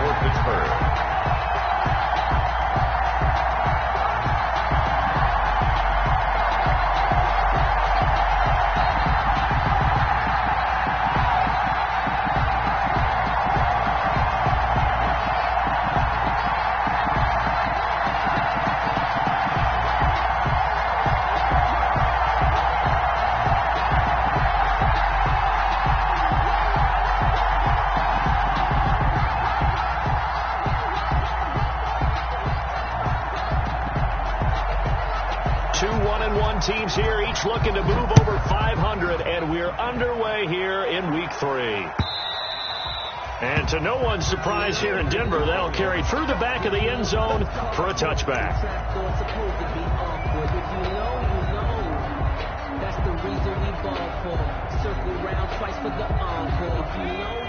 for Pittsburgh. Teams here, each looking to move over 500, and we're underway here in Week 3. And to no one's surprise here in Denver, they'll carry through the back of the end zone for a touchback. That's the reason we ball for. Circle round twice for the encore. If you know.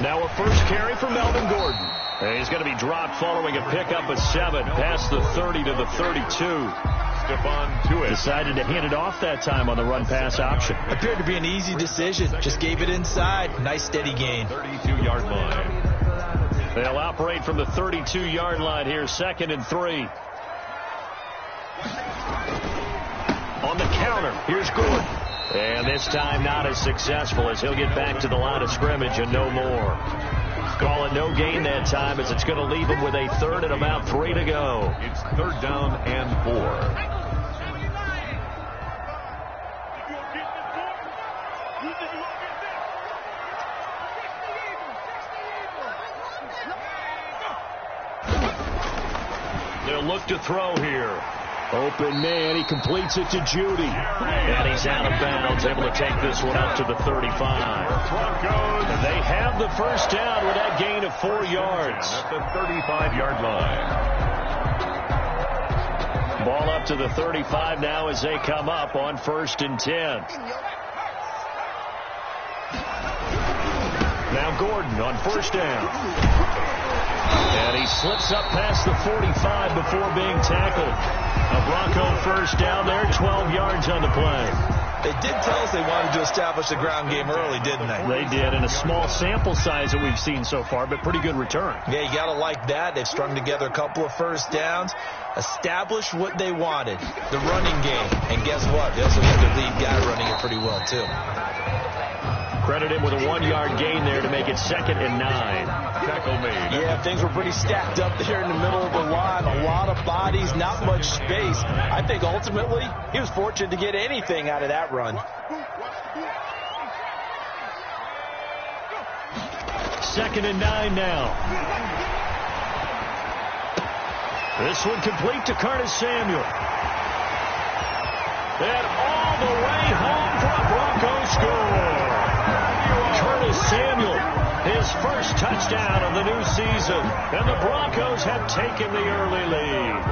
Now a first carry for Melvin Gordon. And he's going to be dropped following a pickup of 7 past the 30 to the 32. Stephon Tuitt decided to hand it off that time on the run-pass option. Appeared to be an easy decision. Just gave it inside. Nice steady gain. 32-yard line. They'll operate from the 32-yard line here, 2nd and 3. On the counter, here's Gordon. And this time not as successful as he'll get back to the line of scrimmage and no more. Call it no gain that time as it's going to leave him with a 3rd and about 3 to go. It's 3rd down and 4. They'll look to throw here. Open man, he completes it to Judy. And he's out of bounds, able to take this one up to the 35. Broncos. And they have the first down with that gain of 4 yards. At the 35-yard line. Ball up to the 35 now as they come up on 1st and 10. Now Gordon on 1st down. And he slips up past the 45 before being tackled. A Bronco first down there, 12 yards on the play. They did tell us they wanted to establish the ground game early, didn't they? They did, in a small sample size that we've seen so far, but pretty good return. Yeah, you got to like that. They've strung together a couple of first downs, established what they wanted, the running game. And guess what? They also got their lead guy running it pretty well, too. Credit him with a 1-yard gain there to make it 2nd and 9. Tackle made. Yeah, things were pretty stacked up there in the middle of the line. A lot of bodies, not much space. I think ultimately he was fortunate to get anything out of that run. 2nd and 9 now. This one complete to Curtis Samuel. And all the way home for a Bronco score. Curtis Samuel, his first touchdown of the new season. And the Broncos have taken the early lead.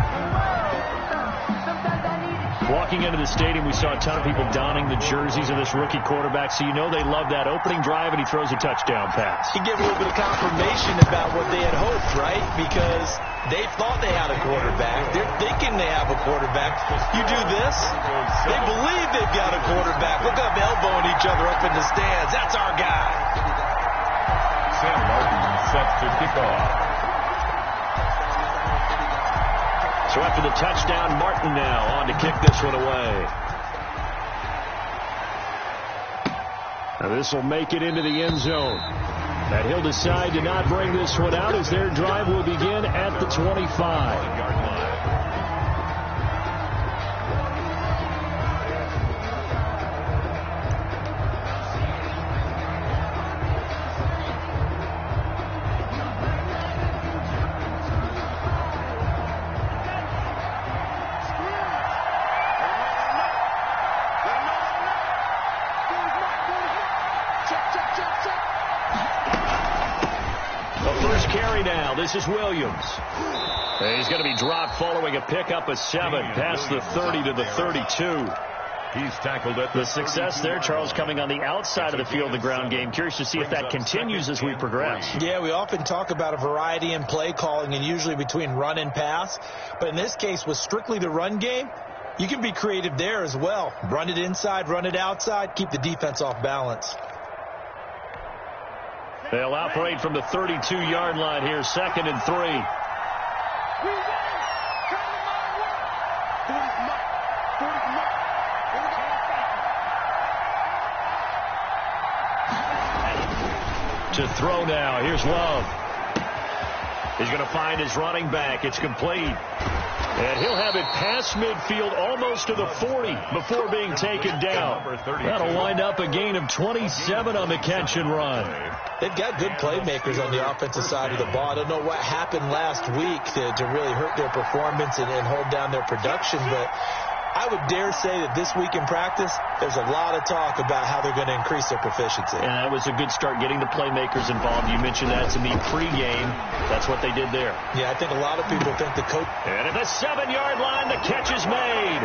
Walking into the stadium, we saw a ton of people donning the jerseys of this rookie quarterback, so you know they love that opening drive, and he throws a touchdown pass. He gave a little bit of confirmation about what they had hoped, right? Because they thought they had a quarterback. They're thinking they have a quarterback. You do this, they believe they've got a quarterback. Look up, elbowing each other up in the stands. That's our guy. Sam Martin set to kick off. So after the touchdown, Martin now on to kick this one away. Now this will make it into the end zone. And he'll decide to not bring this one out as their drive will begin at the 25-yard line. This is Williams. He's going to be dropped following a pickup of 7 past the 30 to the 32. He's tackled at the success there, Charles, coming on the outside of the field, the ground game. Curious to see if that continues as we progress. Yeah, we often talk about a variety in play calling and usually between run and pass. But in this case, with strictly the run game, You can be creative there as well. Run it inside, run it outside, keep the defense off balance. They'll operate from the 32-yard line here, 2nd and 3. To throw now. Here's Love. He's going to find his running back. It's complete. And he'll have it past midfield almost to the 40 before being taken down. That'll wind up a gain of 27 on the catch and run. They've got good playmakers on the offensive side of the ball. I don't know what happened last week to really hurt their performance and hold down their production, but I would dare say that this week in practice, there's a lot of talk about how they're going to increase their proficiency. And that was a good start getting the playmakers involved. You mentioned that to me pregame. That's what they did there. Yeah, I think a lot of people think the coach. And at the 7-yard line, the catch is made.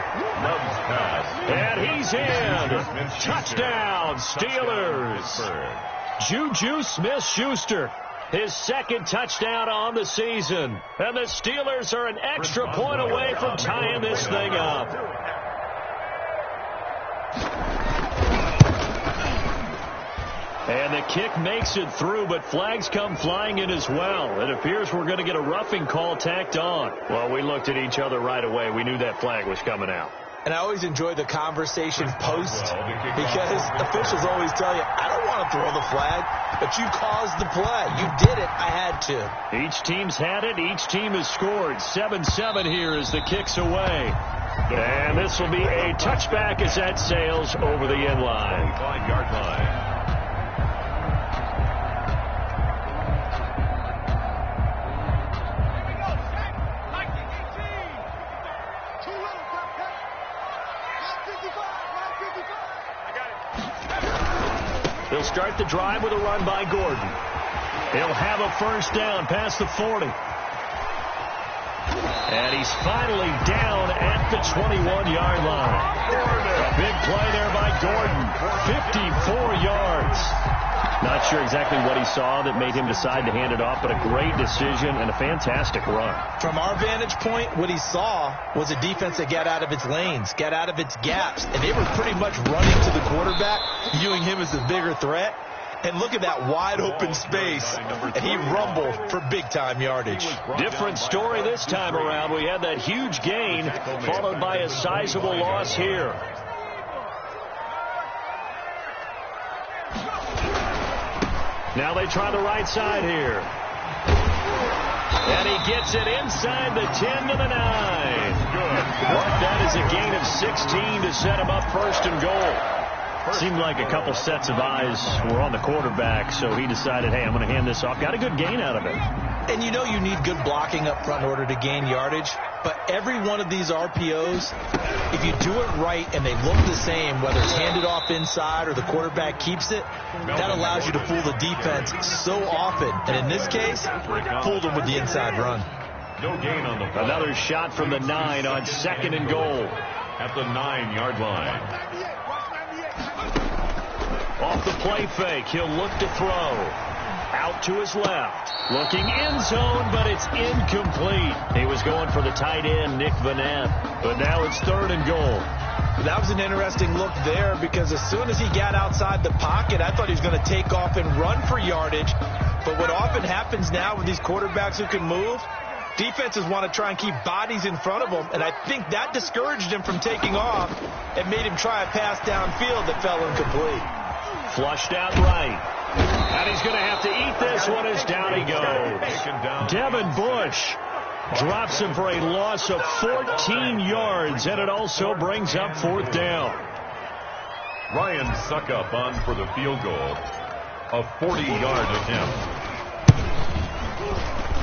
And he's in. Touchdown, Steelers. Juju Smith-Schuster. His 2nd touchdown on the season. And the Steelers are an extra point away from tying this thing up. And the kick makes it through, but flags come flying in as well. It appears we're going to get a roughing call tacked on. Well, we looked at each other right away. We knew that flag was coming out. And I always enjoy the conversation post because officials always tell you, I don't want to throw the flag, but you caused the play. You did it. I had to. Each team's had it. Each team has scored. 7-7 here as the kick's away. And this will be a touchback as that sails over the end line. 5-yard line. They'll start the drive with a run by Gordon. He'll have a first down past the 40. And he's finally down at the 21-yard line. A big play there by Gordon. 54 yards. Not sure exactly what he saw that made him decide to hand it off, but a great decision and a fantastic run. From our vantage point, what he saw was a defense that got out of its lanes, got out of its gaps, and they were pretty much running to the quarterback, viewing him as the bigger threat. And look at that wide open space, and he rumbled for big-time yardage. Different story this time around. We had that huge gain, followed by a sizable loss here. Now they try the right side here. And he gets it inside the 10 to the 9. Mark that as a gain of 16 to set him up 1st and goal. Seemed like a couple sets of eyes were on the quarterback, so he decided, hey, I'm going to hand this off. Got a good gain out of it. And you know you need good blocking up front in order to gain yardage. But every one of these RPOs, if you do it right and they look the same, whether it's handed off inside or the quarterback keeps it, that allows you to fool the defense so often. And in this case, fooled them with the inside run. No gain on the play. Another shot from the 9 on 2nd and goal. At the 9-yard line. Off the play fake, he'll look to throw. Out to his left. Looking end zone, but it's incomplete. He was going for the tight end, Nick Vanette. But now it's 3rd and goal. That was an interesting look there because as soon as he got outside the pocket, I thought he was going to take off and run for yardage. But what often happens now with these quarterbacks who can move, defenses want to try and keep bodies in front of them, and I think that discouraged him from taking off and made him try a pass downfield that fell incomplete. Flushed out right. And he's going to have to eat this one as down he goes. Devin Bush drops him for a loss of 14 yards, and it also brings up 4th down. Ryan Suckup on for the field goal. A 40-yard attempt.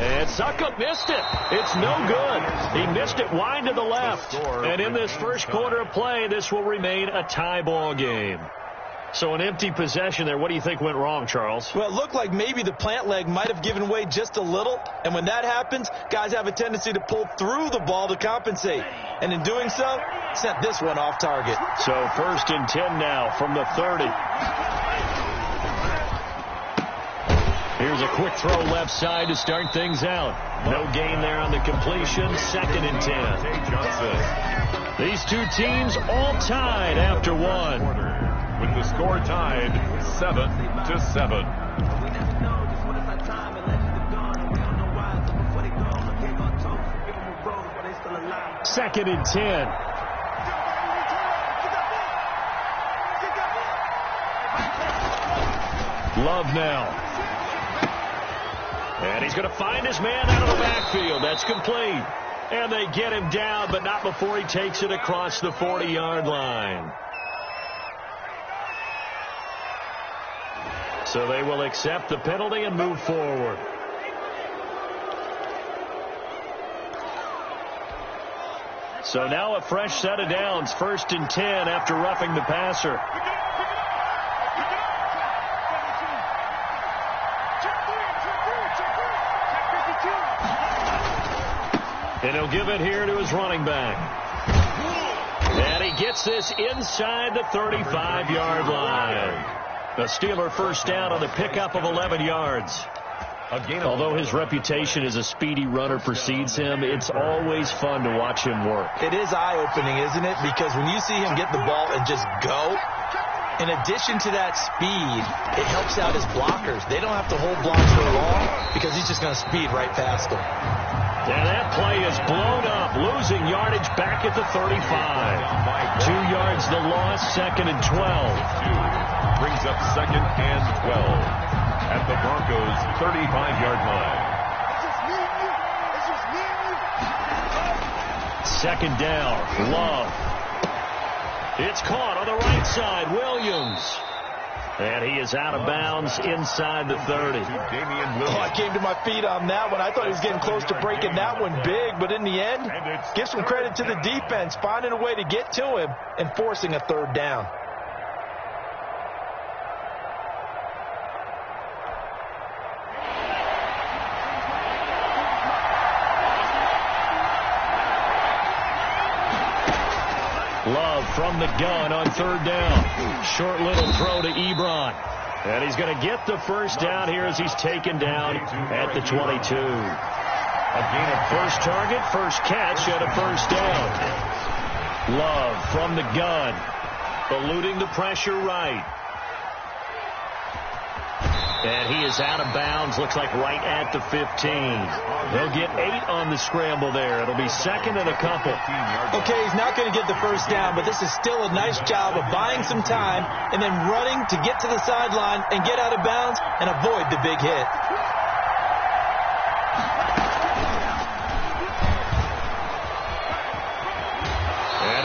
And Suckup missed it. It's no good. He missed it wide to the left. And in this first quarter of play, this will remain a tie ball game. So an empty possession there. What do you think went wrong, Charles? Well, it looked like maybe the plant leg might have given way just a little. And when that happens, guys have a tendency to pull through the ball to compensate. And in doing so, sent this one off target. So 1st and 10 now from the 30. Here's a quick throw left side to start things out. No gain there on the completion. 2nd and 10. Johnson. These two teams all tied after one. With the score tied 7-7. 2nd and 10. Love now. And he's going to find his man out of the backfield. That's complete. And they get him down, but not before he takes it across the 40-yard line. So they will accept the penalty and move forward. So now a fresh set of downs, 1st and 10 after roughing the passer. And he'll give it here to his running back. And he gets this inside the 35-yard line. A Steeler first down on the pickup of 11 yards. Although his reputation as a speedy runner precedes him, it's always fun to watch him work. It is eye-opening, isn't it? Because when you see him get the ball and just go, in addition to that speed, it helps out his blockers. They don't have to hold blocks for long because he's just going to speed right past them. And that play is blown up, losing yardage back at the 35. 2 yards the loss, 2nd and 12. Brings up 2nd and 12. At the Broncos' 35-yard line. 2nd down, Love. It's caught on the right side, Williams. And he is out of bounds inside the 30. I came to my feet on that one. I thought he was getting close to breaking that one big, but in the end, give some credit to the defense, finding a way to get to him and forcing a 3rd down. Love from the gun on 3rd down. Short little throw to Ebron. And he's going to get the first down here as he's taken down at the 22. First target, first catch, and a first down. Love from the gun. Eluding the pressure right. And he is out of bounds, looks like right at the 15. They'll get 8 on the scramble there. It'll be 2nd and a couple. Okay, he's not going to get the first down, but this is still a nice job of buying some time and then running to get to the sideline and get out of bounds and avoid the big hit.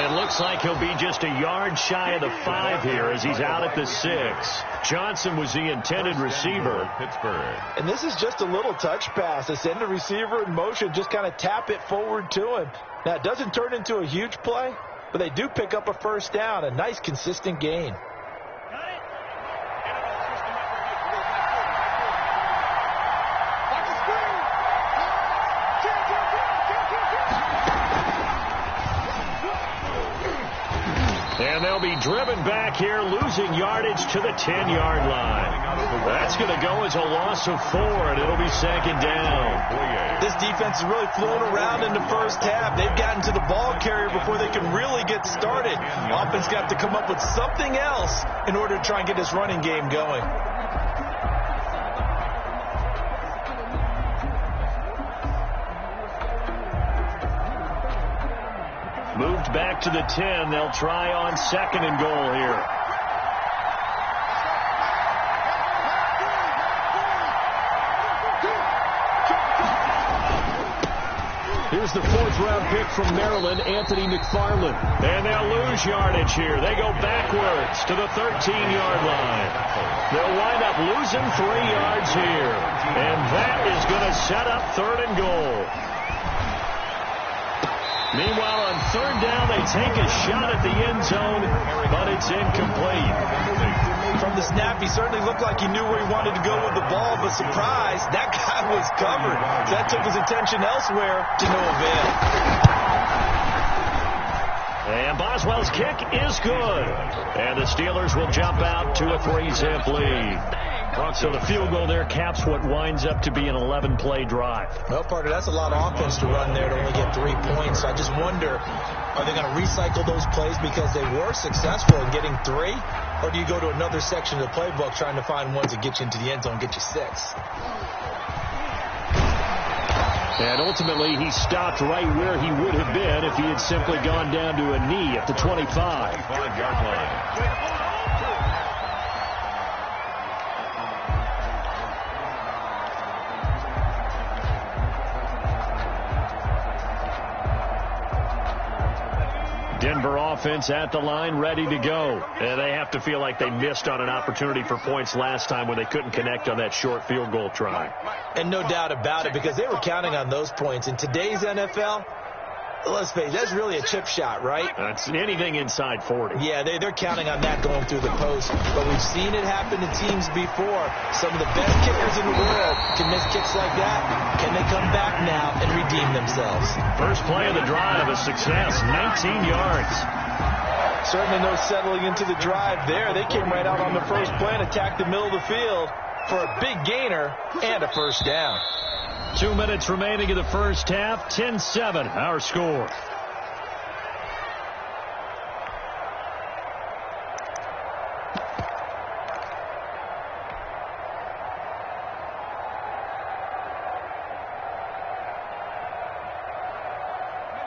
Looks like he'll be just a yard shy of the 5 here as he's out at the 6. Johnson was the intended receiver. Pittsburgh. And this is just a little touch pass. They send the receiver in motion, just kind of tap it forward to him. Now, it doesn't turn into a huge play, but they do pick up a first down, a nice, consistent gain. And they'll be driven back here, losing yardage to the 10-yard line. That's going to go as a loss of 4, and it'll be 2nd down. This defense is really flown around in the first half. They've gotten to the ball carrier before they can really get started. Offense got to come up with something else in order to try and get this running game going. Moved back to the 10. They'll try on 2nd and goal here. Here's the 4th-round pick from Maryland, Anthony McFarland. And they'll lose yardage here. They go backwards to the 13-yard line. They'll wind up losing 3 yards here. And that is going to set up 3rd and goal. Meanwhile, on 3rd down, they take a shot at the end zone, but it's incomplete. From the snap, he certainly looked like he knew where he wanted to go with the ball, but surprise, that guy was covered. So that took his attention elsewhere to no avail. And Boswell's kick is good. And the Steelers will jump out to a 3-zip lead. So the field goal there caps what winds up to be an 11-play drive. Well, Parker, that's a lot of offense to run there to only get 3 points. I just wonder Are they going to recycle those plays because they were successful in getting 3? Or do you go to another section of the playbook trying to find ones that get you into the end zone and get you 6? And ultimately, he stopped right where he would have been if he had simply gone down to a knee at the 25. 25-yard line. Denver offense at the line, ready to go. And they have to feel like they missed on an opportunity for points last time when they couldn't connect on that short field goal try. And no doubt about it, because they were counting on those points. In today's NFL, let's face it, that's really a chip shot, right? That's anything inside 40. Yeah, they're counting on that going through the post. But we've seen it happen to teams before. Some of the best kickers in the world can miss kicks like that. Can they come back now and redeem themselves? First play of the drive, a success, 19 yards. Certainly no settling into the drive there. They came right out on the first play and attacked the middle of the field for a big gainer and a first down. 2 minutes remaining in the first half, 10-7, our score.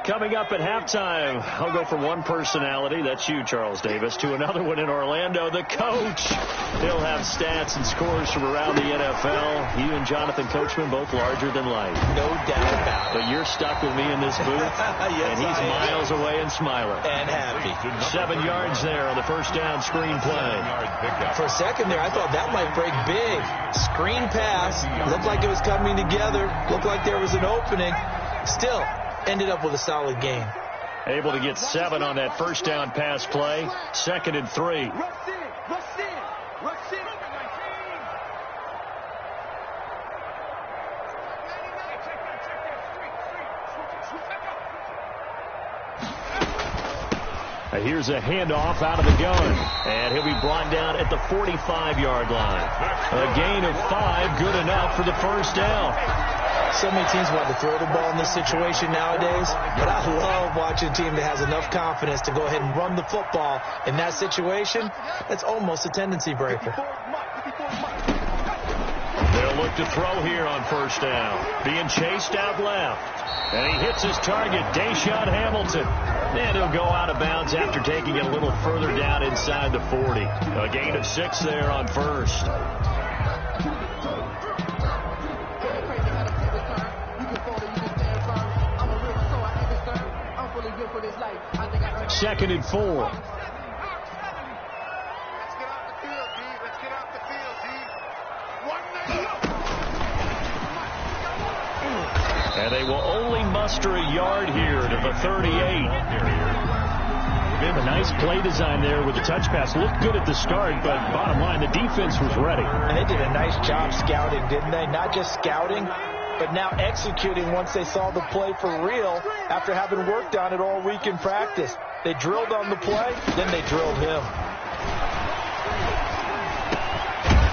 Coming up at halftime, I'll go from one personality, that's you, Charles Davis, to another one in Orlando, the coach. He'll have stats and scores from around the NFL. You and Jonathan Coachman, both larger than life. No doubt about it. But you're stuck with me in this booth, yes, and he's miles away and smiling. And happy. 7 yards there on the first down screen play. For a second there, I thought that might break big. Screen pass. Looked like it was coming together. Looked like there was an opening. Still, ended up with a solid game. Able to get 7 on that first down pass play. 2nd and 3. Here's a handoff out of the gun. And he'll be brought down at the 45-yard line. A gain of 5, good enough for the first down. So many teams want to throw the ball in this situation nowadays, but I love watching a team that has enough confidence to go ahead and run the football. In that situation, that's almost a tendency breaker. They'll look to throw here on first down. Being chased out left. And he hits his target, Deshaun Hamilton. And he'll go out of bounds after taking it a little further down inside the 40. A gain of 6 there on first. Second and 4. And they will only muster a yard here to the 38. Been a nice play design there with the touch pass. Looked good at the start, but bottom line, the defense was ready. And they did a nice job scouting, didn't they? Not just scouting, but now executing once they saw the play for real after having worked on it all week in practice. They drilled on the play, then they drilled him.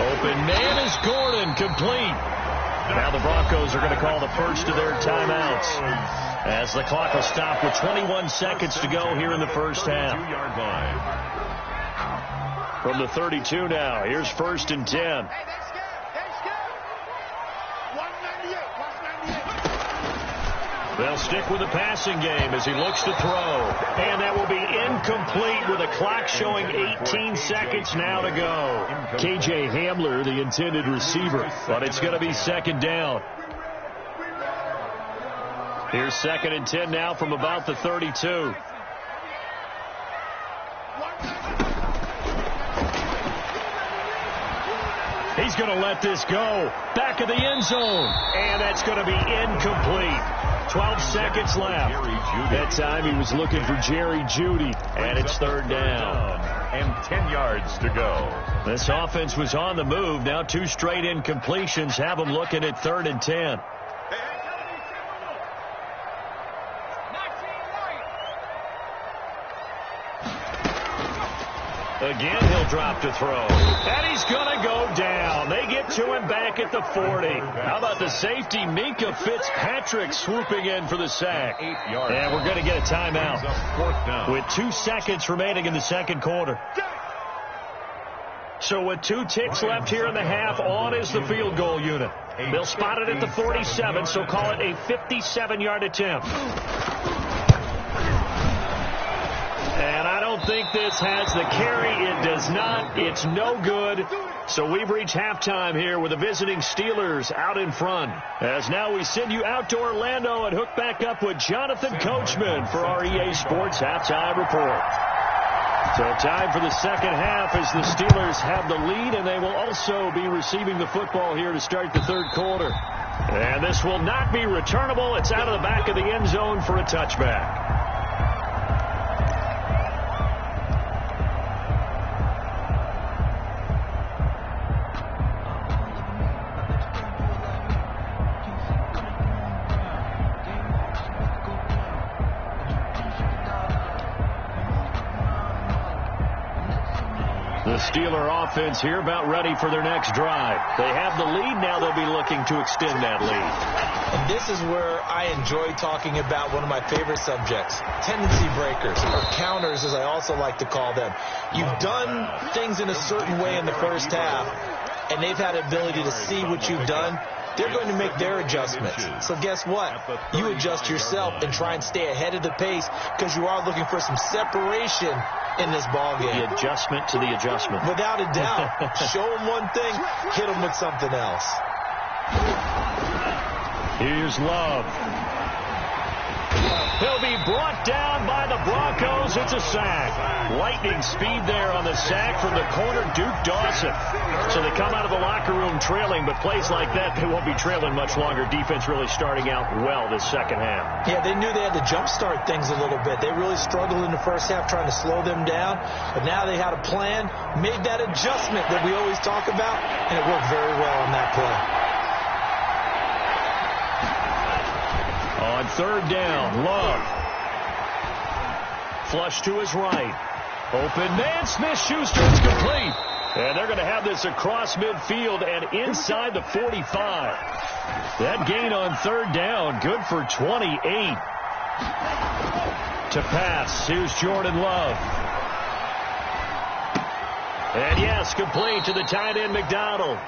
Open man is Gordon, complete. Now the Broncos are going to call the first of their timeouts as the clock will stop with 21 seconds to go here in the first half. 2-yard line. From the 32 now, here's 1st and 10. They'll stick with the passing game as he looks to throw. And that will be incomplete with a clock showing 18 seconds now to go. KJ Hamler, the intended receiver, but it's going to be 2nd down. Here's 2nd and 10 now from about the 32. He's going to let this go. Back of the end zone. And that's going to be incomplete. 12 seconds left. That time he was looking for Jerry Jeudy. And it's 3rd down. And 10 yards to go. This offense was on the move. Now 2 straight incompletions have them looking at 3rd and 10. Again, he'll drop to throw. And he's going to go down. They get to him back at the 40. How about the safety, Minka Fitzpatrick, swooping in for the sack. 8 yards. And we're going to get a timeout Fourth down. with 2 seconds remaining in the second quarter. So with 2 ticks left here in the half, on is the field goal unit. They'll spot it at the 47, so call it a 57-yard attempt. And I don't think this has the carry. It does not. It's no good. So we've reached halftime here with the visiting Steelers out in front. As now we send you out to Orlando and hook back up with Jonathan Coachman for our EA Sports Halftime Report. So time for the second half as the Steelers have the lead, and they will also be receiving the football here to start the third quarter. And this will not be returnable. It's out of the back of the end zone for a touchback. The Steeler offense here about ready for their next drive. They have the lead. Now they'll be looking to extend that lead. And this is where I enjoy talking about one of my favorite subjects, tendency breakers, or counters as I also like to call them. You've done things in a certain way in the first half, and they've had the ability to see what you've done. They're going to make their adjustments. So guess what? You adjust yourself and try and stay ahead of the pace because you are looking for some separation in this ball game. The adjustment to the adjustment. Without a doubt. Show them one thing, hit them with something else. Here's Love. He'll be brought down by the Broncos. It's a sack. Lightning speed there on the sack from the corner, Duke Dawson. So they come out of the locker room trailing, but plays like that, they won't be trailing much longer. Defense really starting out well this second half. Yeah, they knew they had to jumpstart things a little bit. They really struggled in the first half trying to slow them down, but now they had a plan, made that adjustment that we always talk about, and it worked very well on that play. On third down, Love. Flush to his right. Open man, Smith-Schuster is complete. And they're going to have this across midfield and inside the 45. That gain on third down, good for 28. To pass, here's Jordan Love. And yes, complete to the tight end, McDonald.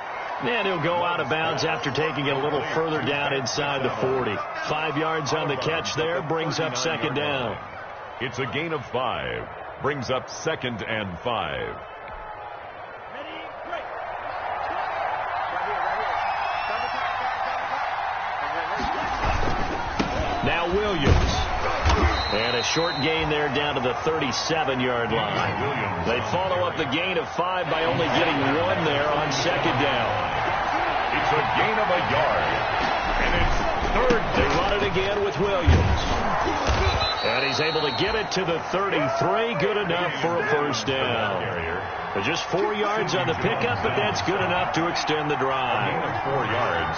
And he'll go out of bounds after taking it a little further down inside the 40. 5 yards on the catch there, brings up second down. It's a gain of 5. Brings up 2nd and 5. Now Williams. And a short gain there down to the 37-yard line. They follow up the gain of 5 by only getting 1 there on second down. It's a gain of a yard. And it's third. They run it again with Williams. And he's able to get it to the 33. Good enough for a first down. But just 4 yards on the pickup, but that's good enough to extend the drive. 4 yards.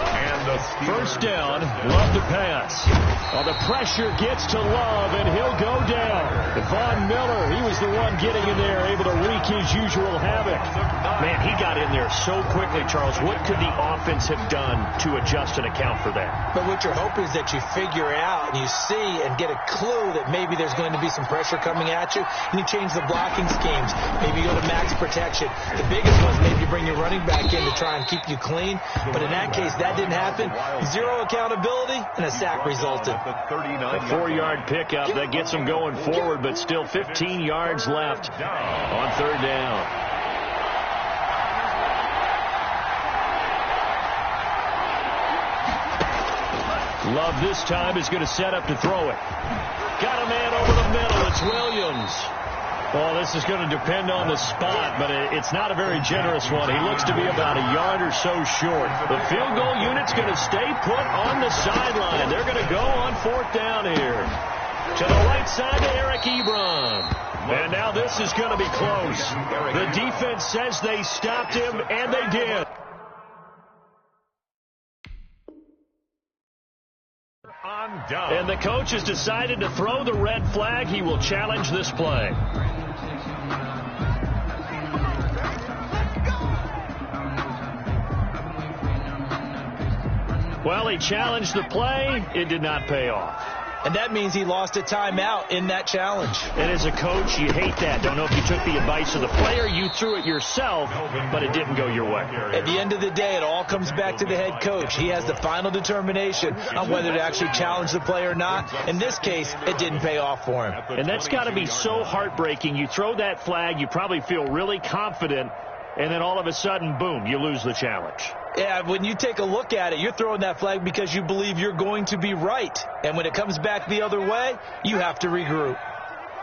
And the first down, Love to pass. Well, the pressure gets to Love, and he'll go down. Von Miller, he was the one getting in there, able to wreak his usual havoc. Man, he got in there so quickly, Charles. What could the offense have done to adjust and account for that? But what you're hoping is that you figure out and you see and get a clue that maybe there's going to be some pressure coming at you, and you change the blocking schemes. Maybe you go to max protection. The biggest one is maybe you bring your running back in to try and keep you clean. But in that case, that didn't happen. Zero accountability, and a sack resulted. A 4-yard pickup that gets them going forward, but still 15 yards left on third down. Love this time is going to set up to throw it. Got a man over the middle. It's Williams. Well, this is going to depend on the spot, but it's not a very generous one. He looks to be about a yard or so short. The field goal unit's going to stay put on the sideline. They're going to go on fourth down here. To the right side to Eric Ebron. And now this is going to be close. The defense says they stopped him, and they did. And the coach has decided to throw the red flag. He will challenge this play. Well, he challenged the play. It did not pay off. And that means he lost a timeout in that challenge. And as a coach, you hate that. Don't know if you took the advice of the player, you threw it yourself, but it didn't go your way. At the end of the day, it all comes back to the head coach. He has the final determination on whether to actually challenge the play or not. In this case, it didn't pay off for him. And that's got to be so heartbreaking. You throw that flag, you probably feel really confident, and then all of a sudden, boom, you lose the challenge. Yeah, when you take a look at it, you're throwing that flag because you believe you're going to be right. And when it comes back the other way, you have to regroup.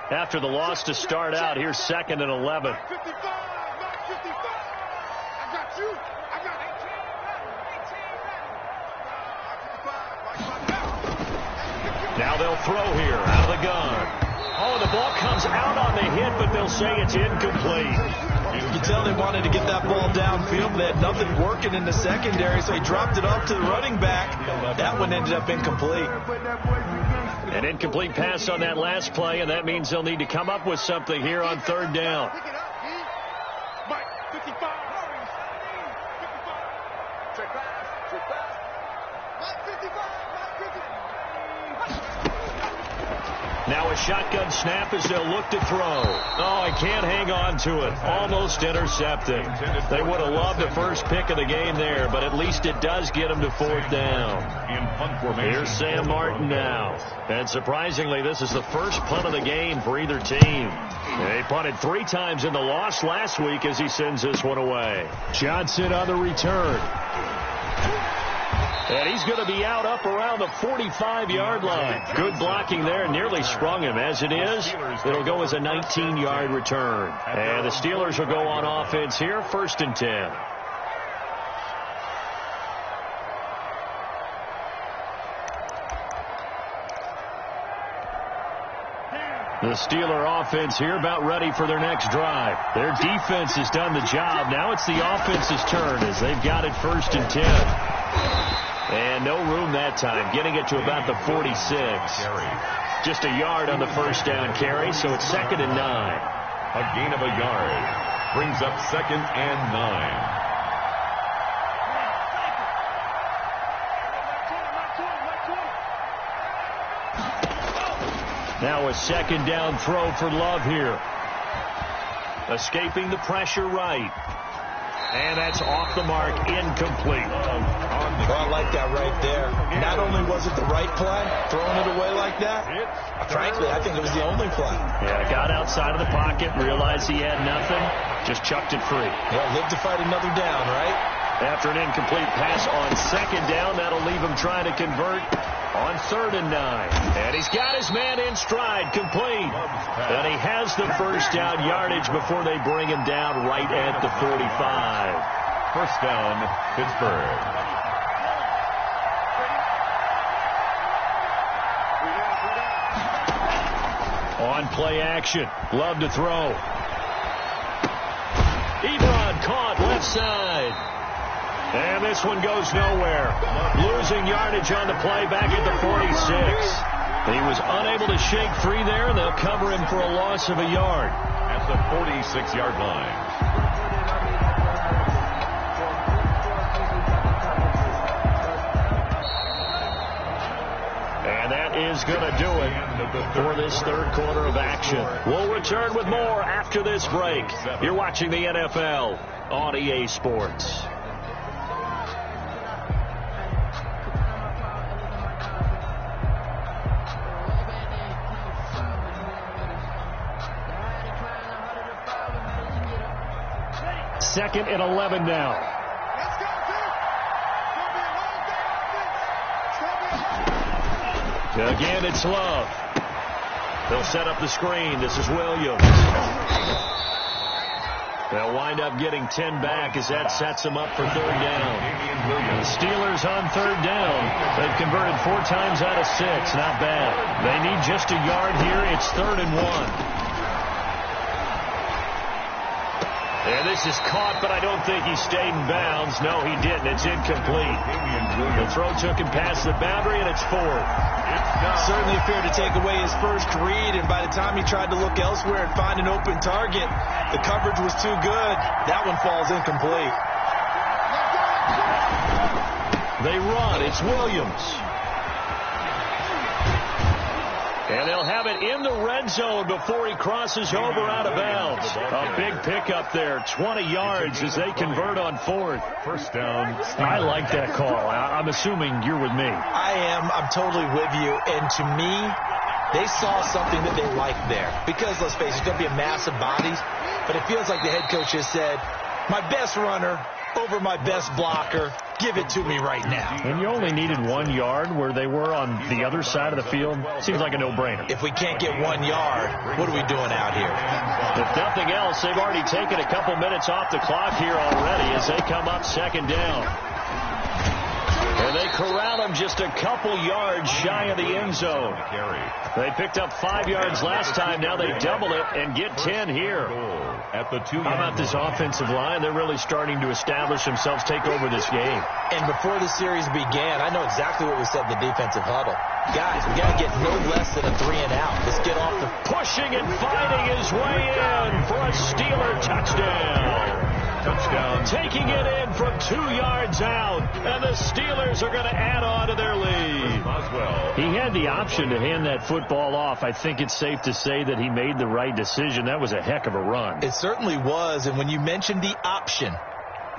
After the loss to start out, here's 2nd and 11. Now they'll throw here out of the gun. Oh, the ball comes out on the hit, but they'll say it's incomplete. You can tell they wanted to get that ball downfield. They had nothing working in the secondary, so he dropped it off to the running back. That one ended up incomplete. An incomplete pass on that last play, and that means they'll need to come up with something here on 3rd down. Now a shotgun snap as they'll look to throw. Oh, I can't hang on to it. Almost intercepted. They would have loved the first pick of the game there, but at least it does get them to 4th down. Here's Sam Martin now. And surprisingly, this is the first punt of the game for either team. They punted 3 times in the loss last week as he sends this one away. Johnson on the return. And he's going to be out up around the 45-yard line. Good blocking there. Nearly sprung him. As it is, it'll go as a 19-yard return. And the Steelers will go on offense here, 1st and 10. The Steeler offense here about ready for their next drive. Their defense has done the job. Now it's the offense's turn as they've got it 1st and 10. And no room that time, getting it to about the 46. Just a yard on the 1st down carry, so it's 2nd and 9. A gain of a yard brings up 2nd and 9. Now a 2nd down throw for Love here. Escaping the pressure right. And that's off the mark, incomplete. Well, I like that right there. Not only was it the right play, throwing it away like that, frankly, I think it was the only play. Yeah, got outside of the pocket, realized he had nothing, just chucked it free. Yeah, live to fight another down, right? After an incomplete pass on 2nd down, that'll leave him trying to convert on 3rd and 9. And he's got his man in stride, complete. And he has the 1st down yardage before they bring him down right at the 45. 1st down, Pittsburgh. On play action, Love to throw. Ebron caught left side. And this one goes nowhere. Losing yardage on the play back at the 46. He was unable to shake free there, and they'll cover him for a loss of a yard. At the 46-yard line. And that is going to do it for this 3rd quarter of action. We'll return with more after this break. You're watching the NFL on EA Sports. Second and 11 now. Again, it's Love. They'll set up the screen. This is Williams. They'll wind up getting 10 back as that sets them up for 3rd down. The Steelers on 3rd down. They've converted 4 times out of 6. Not bad. They need just a yard here. It's 3rd and 1. And this is caught, but I don't think he stayed in bounds. No, he didn't. It's incomplete. The throw took him past the boundary, and it's 4th. Certainly fair to take away his first read, and by the time he tried to look elsewhere and find an open target, the coverage was too good. That one falls incomplete. They run. It's Williams. And they'll have it in the red zone before he crosses over out of bounds. A big pickup there, 20 yards as they convert on fourth. First down. I like that call. I'm assuming you're with me. I am. I'm totally with you. And to me, they saw something that they liked there. Because, let's face it, it's going to be a mass of bodies. But it feels like the head coach has said, my best runner over my best blocker. Give it to me right now. And you only needed 1 yard where they were on the other side of the field. Seems like a no-brainer. If we can't get 1 yard, what are we doing out here? If nothing else, they've already taken a couple minutes off the clock here already as they come up second down. And they corral him just a couple yards shy of the end zone. They picked up 5 yards last time. Now they double it and get 10 here. At the 2 How about this offensive line? They're really starting to establish themselves, take over this game. And before the series began, I know exactly what was said in the defensive huddle. Guys, we got to get no less than a 3-and-out. Let's get off the... Pushing and fighting his way in for a Steeler touchdown. Touchdown. Taking it in from 2 yards out, and the Steelers are going to add on to their lead. He had the option to hand that football off. I think it's safe to say that he made the right decision. That was a heck of a run. It certainly was, and when you mentioned the option,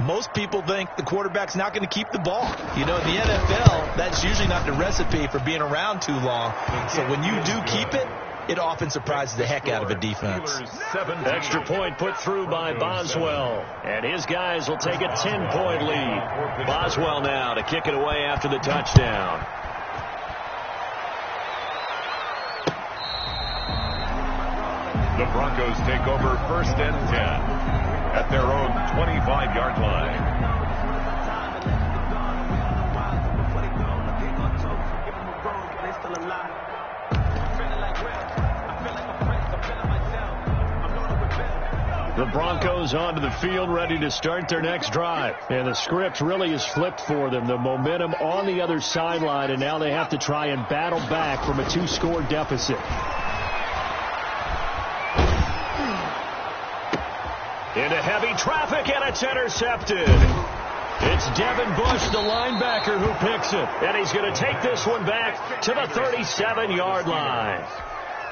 most people think the quarterback's not going to keep the ball. You know, in the NFL, that's usually not the recipe for being around too long. So when you do keep it, it often surprises the heck out of a defense. Extra point put through by Boswell. And his guys will take a 10-point lead. Boswell now to kick it away after the touchdown. The Broncos take over 1st and 10 at their own 25-yard line. The Broncos onto the field, ready to start their next drive. And the script really is flipped for them. The momentum on the other sideline, and now they have to try and battle back from a 2-score deficit. Into heavy traffic, and it's intercepted. It's Devin Bush, the linebacker, who picks it. And he's going to take this one back to the 37-yard line.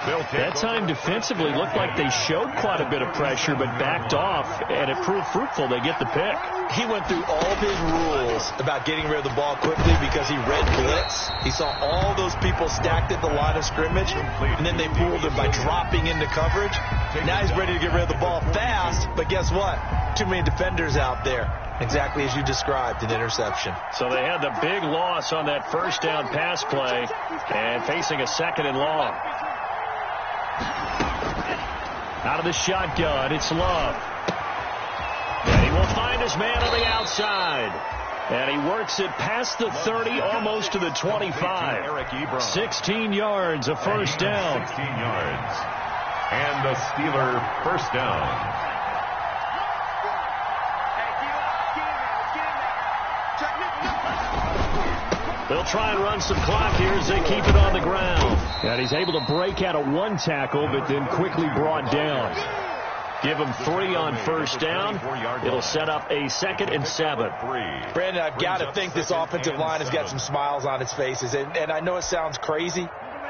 That time defensively looked like they showed quite a bit of pressure but backed off, and it proved fruitful. They get the pick. He went through all of his rules about getting rid of the ball quickly because he read blitz. He saw all those people stacked at the line of scrimmage, and then they fooled him by dropping into coverage. Now he's ready to get rid of the ball fast, but guess what? Too many defenders out there. Exactly as you described, an interception. So they had the big loss on that first down pass play and facing a 2nd and long. Out of the shotgun, it's Love. And he will find his man on the outside. And he works it past the 30, almost to the 25. 16 yards, a first down. 16 yards. And the Steeler first down. They'll try and run some clock here as they keep it on the ground. And he's able to break out of 1 tackle, but then quickly brought down. Give him 3 on first down. It'll set up a 2nd and 7. Brandon, I've got to think this offensive line has got some smiles on its faces. And I know it sounds crazy,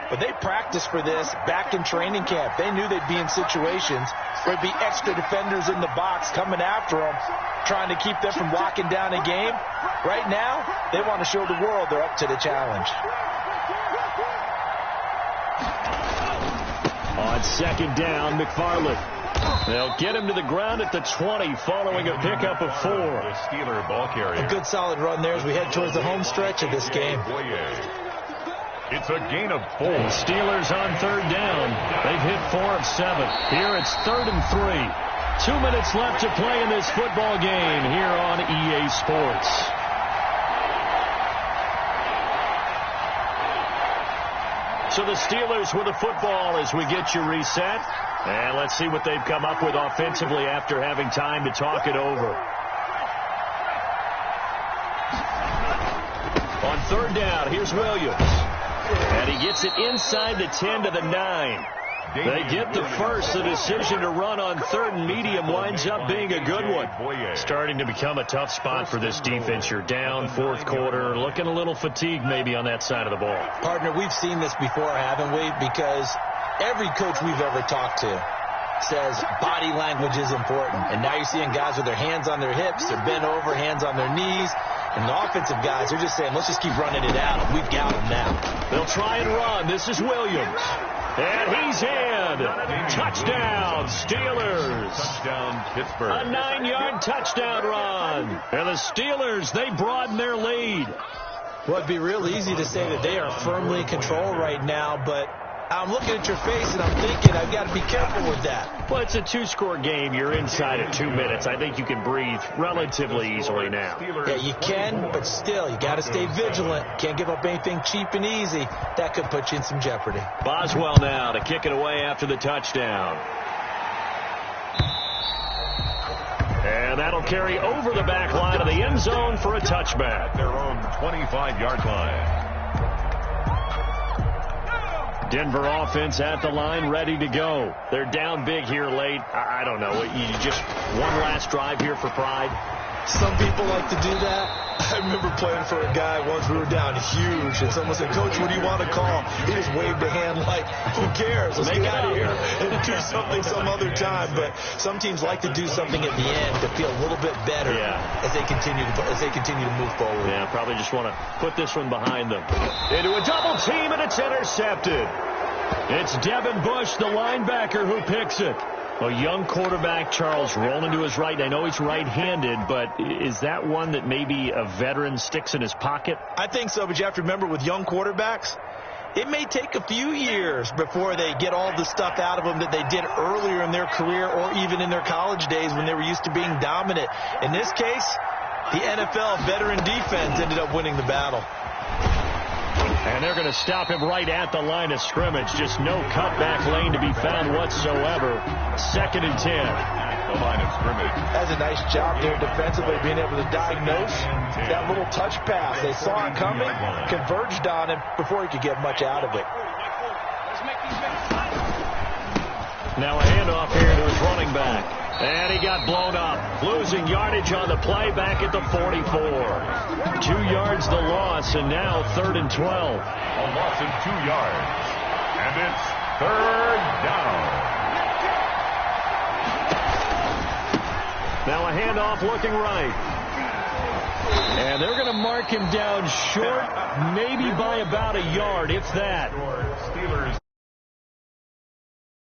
but they practiced for this back in training camp. They knew they'd be in situations where there'd be extra defenders in the box coming after them, trying to keep them from locking down a game. Right now, they want to show the world they're up to the challenge. On 2nd down, McFarland. They'll get him to the ground at the 20 following a pickup of 4. The Steeler ball carrier. A good solid run there as we head towards the home stretch of this game. It's a gain of 4. The Steelers on 3rd down. They've hit 4 of 7. Here it's 3rd and 3. 2 minutes left to play in this football game here on EA Sports. So the Steelers with the football as we get you reset. And let's see what they've come up with offensively after having time to talk it over. On 3rd down, here's Williams. And he gets it inside the 10 to the 9. They get the first. The decision to run on 3rd and medium winds up being a good one. Starting to become a tough spot for this defense. You're down 4th quarter, looking a little fatigued maybe on that side of the ball. Partner, we've seen this before, haven't we? Because every coach we've ever talked to says body language is important. And now you're seeing guys with their hands on their hips, they're bent over, hands on their knees. And the offensive guys, they're just saying, let's just keep running it out. We've got them now. They'll try and run. This is Williams. And he's in. Touchdown, Steelers. Touchdown, Pittsburgh. A 9-yard touchdown run. And the Steelers, they broaden their lead. Well, it'd be real easy to say that they are firmly in control right now, but I'm looking at your face and I'm thinking I've got to be careful with that. Well, it's a 2-score game. You're inside of 2 minutes. I think you can breathe relatively easily now. Yeah, you can, but still, you got to stay vigilant. Can't give up anything cheap and easy. That could put you in some jeopardy. Boswell now to kick it away after the touchdown. And that'll carry over the back line of the end zone for a touchback. Their own 25-yard line. Denver offense at the line, ready to go. They're down big here late. I don't know. You just one last drive here for pride. Some people like to do that. I remember playing for a guy once. We were down huge, and someone said, "Coach, what do you want to call?" He just waved a hand like, "Who cares? Let's get out of here and do something some other time." But some teams like to do something at the end to feel a little bit better as they continue to move forward. Yeah, probably just want to put this one behind them. Into a double team, and it's intercepted. It's Devin Bush, the linebacker, who picks it. A young quarterback, Charles, rolling to his right. I know he's right-handed, but is that one that maybe a veteran sticks in his pocket? I think so, but you have to remember with young quarterbacks, it may take a few years before they get all the stuff out of them that they did earlier in their career or even in their college days when they were used to being dominant. In this case, the NFL veteran defense ended up winning the battle. And they're going to stop him right at the line of scrimmage. Just no cutback lane to be found whatsoever. 2nd and 10. The line of scrimmage. That's a nice job there defensively, being able to diagnose that little touch pass. They saw it coming, converged on it before he could get much out of it. Now a handoff here to his running back. And he got blown up. Losing yardage on the play back at the 44. 2 yards the loss, and now 3rd and 12. A loss of 2 yards. And it's 3rd down. Now a handoff looking right. And they're going to mark him down short, maybe by about a yard, if that. Steelers.